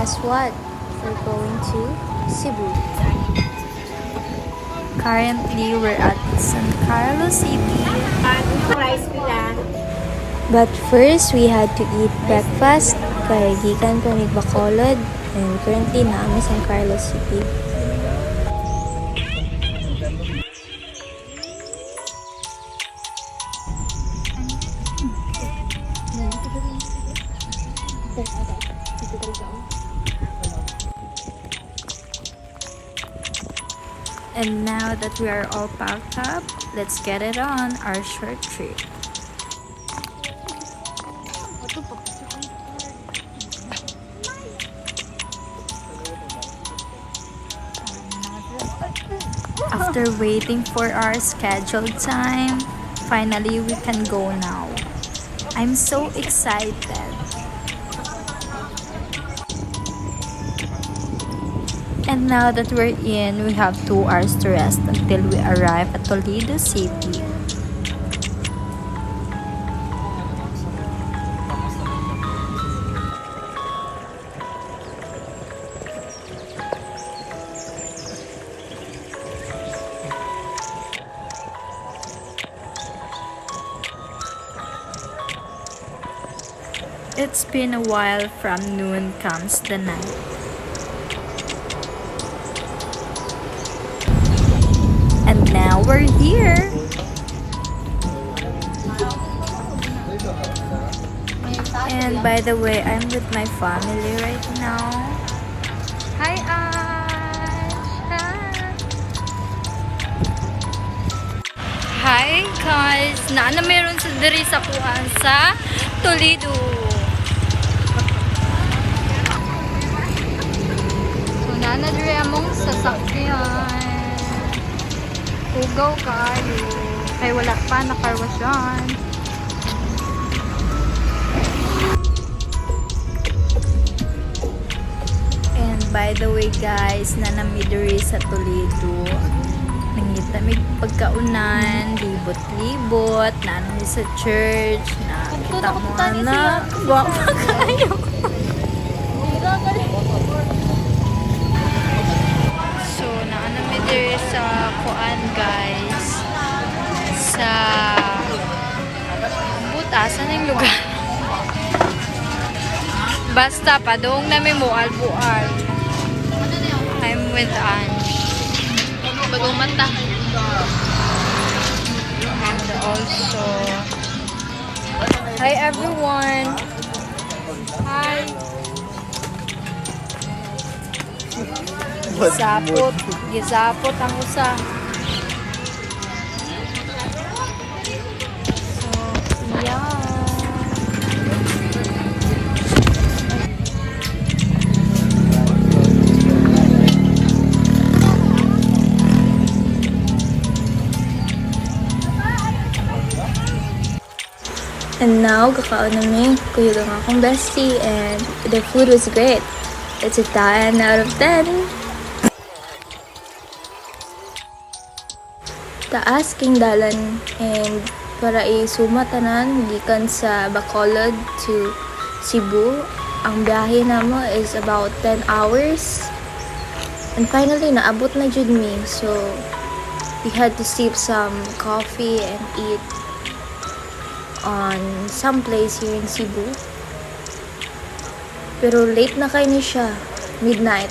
guess what? We're going to Cebu. Currently, we're at San Carlos City. But first, we had to eat breakfast kay gikan ko ni Bacolod and currently naami San Carlos City. And now that we are all packed up, let's get it on our short trip. After waiting for our scheduled time, finally we can go now. I'm so excited. And now that we're in, we have 2 hours to rest until we arrive at Toledo City. It's been a while, from noon comes the night. And now we're here. And by the way, I'm with my family right now. Hi, Ash! Hi, guys! Na meron sa diri sa kuan sa Toledo. So, na diri among sasakyan. Hugaw kayo. Kay wala pa nakarwasyan. And by the way guys, nanami diri sa Toledo. Nangita may pagkaunan, libot-libot, nanami sa church, na kita mo na. Guwapa kayo. So, naanami diri sa kuan guys. Sa butasan ng lugar. Basta padong namin mo albual. I'm with Ange. Bagong mata. And also, hi everyone. Hi. Gizapot ang usa. So, yeah. And now, kakaon namin kuyog ang akong bestie and the food was great. It's a 10 out of 10. Taas king dalan and para isuma tanan gikan sa Bacolod to Cebu. Ang biyahe namo is about 10 hours. And finally, naabot na jud mi. So, we had to sip some coffee and eat on some place here in Cebu. Pero late na kayo ni siya. Midnight.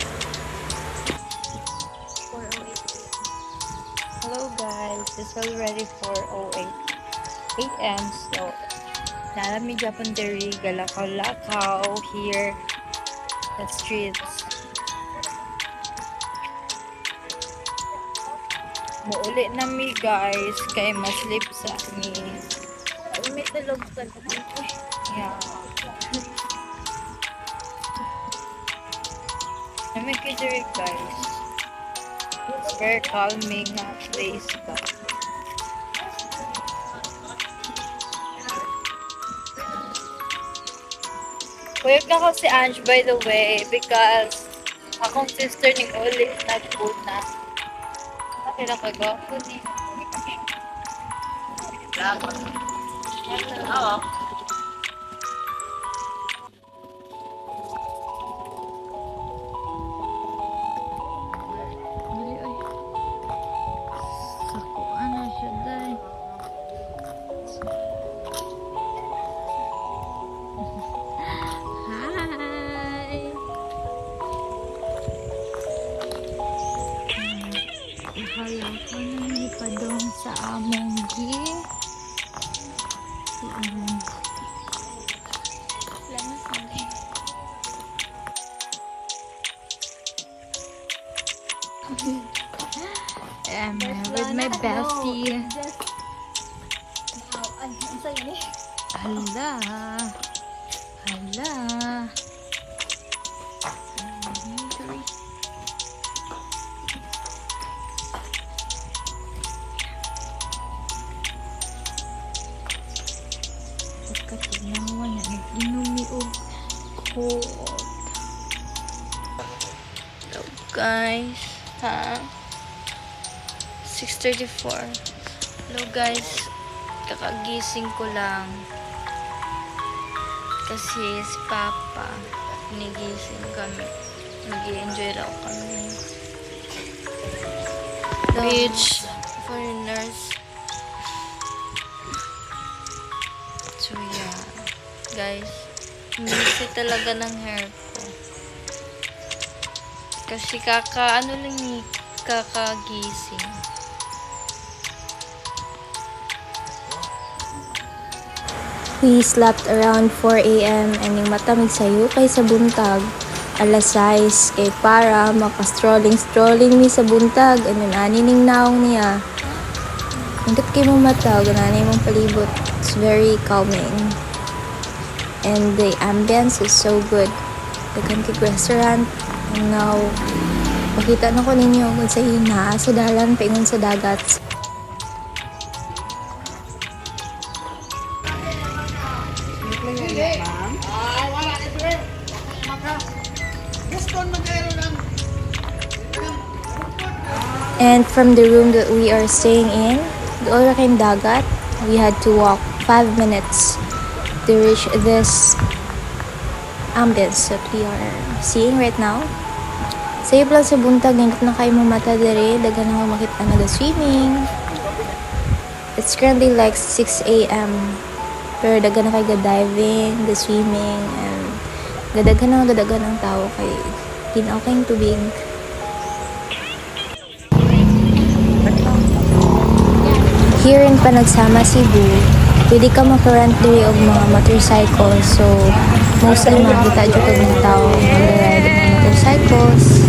Hello guys, it's already 4:08 a.m. So, narami Japan diri galakaw-lakaw here the streets. Muuli na mi guys kay maslip sa mi. May tulog sa yeah. Nami kidiri guys. It's very calming place ba. Kuyog na ko si Ange by the way because akong sister ni Oli nagpuna. Kaya nakagawa ni. my bestie. Ay, ang sayo ni. Hala. Hala. Pagkatinawa na nag-inumi o cold. Hello guys. Ha? 6:34. Hello guys. Kakagising ko lang. Kasi si Papa, nigising kami. Mag-i-enjoy raw kami. Beach, foreigners. So yeah, guys, messy talaga ng hair ko. Kasi kakagising. We slept around 4 a.m. and yung matamig sayo kay sa buntag. Alas 6 kay para maka-strolling mi sa buntag. Ano ning naong niya. Hindot kay mo mata, gananay mong palibot. It's very calming. And the ambience is so good. The country restaurant. And now, makita na ko ninyo kung sa hina, sa dalan, paingon sa dagat. And from the room that we are staying in, doon ra kayong dagat, we had to walk 5 minutes to reach this ambience that we are seeing right now. Sayop lang sa buntag, nindot na kayo mata dere, dagan na makita naga-swimming. It's currently like 6 a.m. Pero dagan na kayo ga-diving, ga-swimming, and gadagan ng tao kay tinaw kayong tubig. Here in Panagsama, Cebu, pwede ka makarent diri og mga motorcycle. So, mostly makita dyan kag mga tao mag-ride ng mga motorcycles.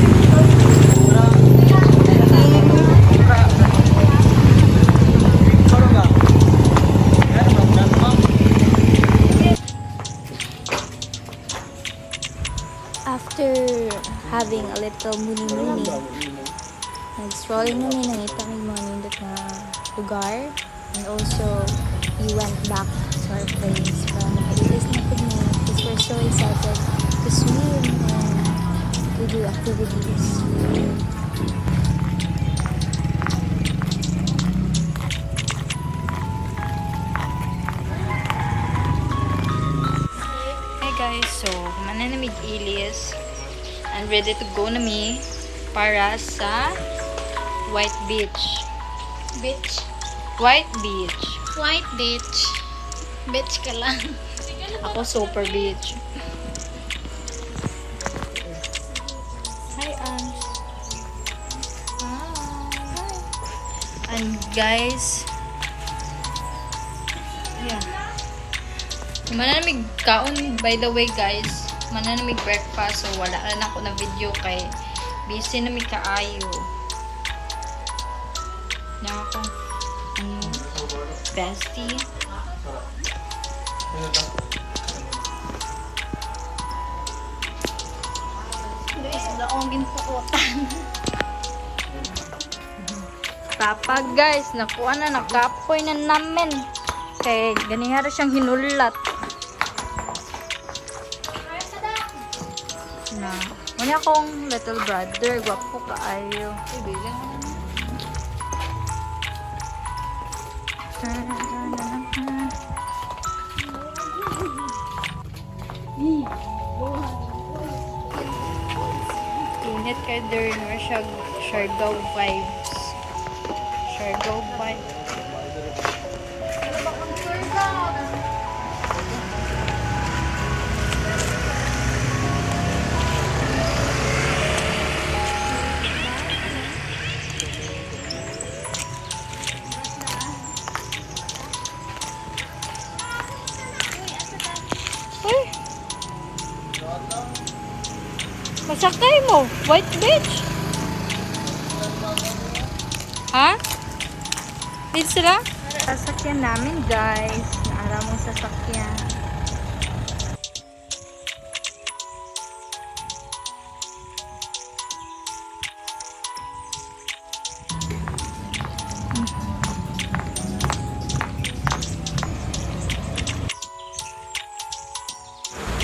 After having a little muni-muni, nag-strolling namin, nangita may mga nindot na lugar, and also we went back to our place para mag-release na kami because we're so excited to swim and to do activities. Hey guys, so mananamig ilis and ready to go na mi para sa White Beach. White Beach. White beach. Beach ka lang. Ako Super Beach. Hi, Ans. Hi. And guys, yeah. Mananamig kaon, by the way guys. Mananamig breakfast, so wala na ako na video kay busy na mi kaayo. Na ako bestie. Isda akong ginsuotan. Papa guys, nakuha na, nakapoy na namin. Kaya ganihara siyang hinulat. Na, muna akong little brother, gwapo kaayo. Init kay there na siya Siargao vibes. Siargao vibes. Uy! Masakay mo! White Beach! Ha? Dito sila? Sasakyan namin, guys. Naara mong sasakyan.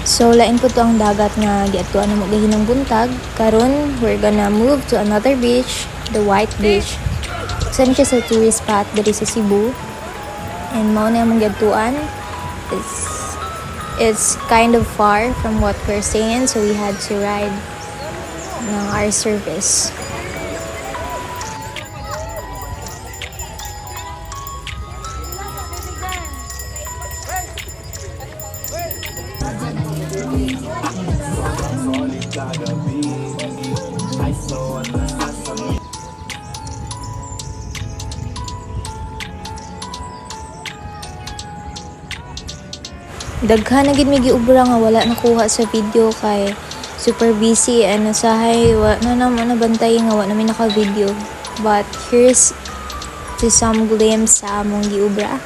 So, lain po to ang dagat nga giadtuan na mo gahinang buntag. Karon, we're gonna move to another beach, the White Beach. Saan siya sa tourist spot diri sa Cebu. And mao na among giadtuan. It's kind of far from what we're staying, so we had to ride ng our service. Daghan na gid mi giubra nga wala nakuha sa video kay super busy and nasahay wa na naman nabantay nga wala namin naka-video. But here's to some glimpse sa among giubra.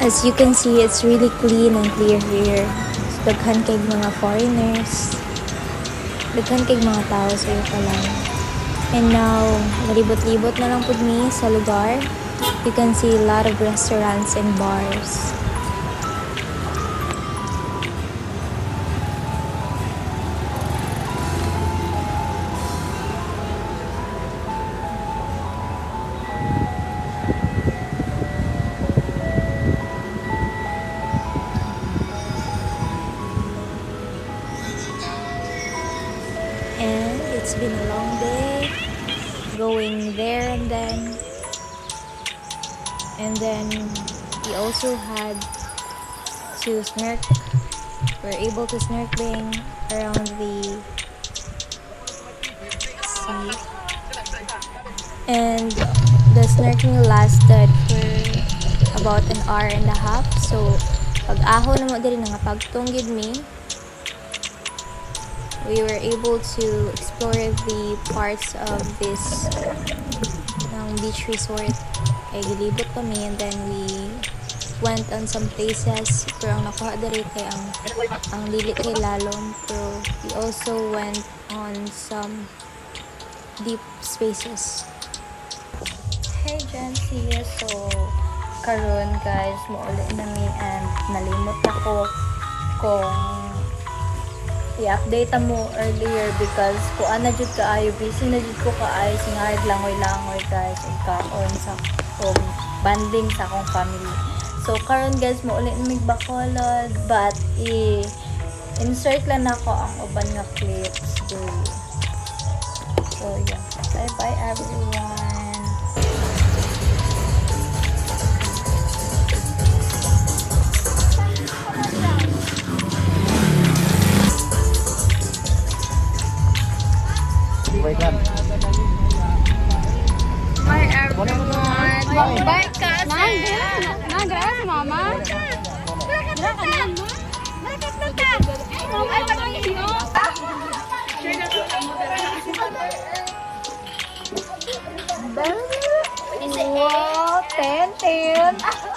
As you can see, it's really clean and clear here. Daghan kay mga foreigners. Daghan kay mga tao sa iyo pa lang. And now, malibot-libot na lang pud mi sa lugar. You can see a lot of restaurants and bars. And it's been a long day going there and then we also had to we're able to snorkeling around the sea, and the snorkeling lasted for about an hour and a half. So pag aho na mo diri nga pagtunggid mi, we were able to explore the parts of this beach resort. Ay gilibot kami, and then we went on some places pero ang nakuha diri kay ang dili kay lalom, pero we also went on some deep spaces. Hey Jancy, so karon guys mauli na mi and nalimot ako kung i-update mo earlier because kuan na jud kaayo, busy na jud ko kaayo singahig langoy-langoy guys ug kaon sa banding sa akong family. So karon guys mauli na mig Bacolod, but insert lang nako ang uban nga clips diri. So yeah, bye bye everyone. Bye everyone. Bye cousin. Nagras, mama. Wow, 10.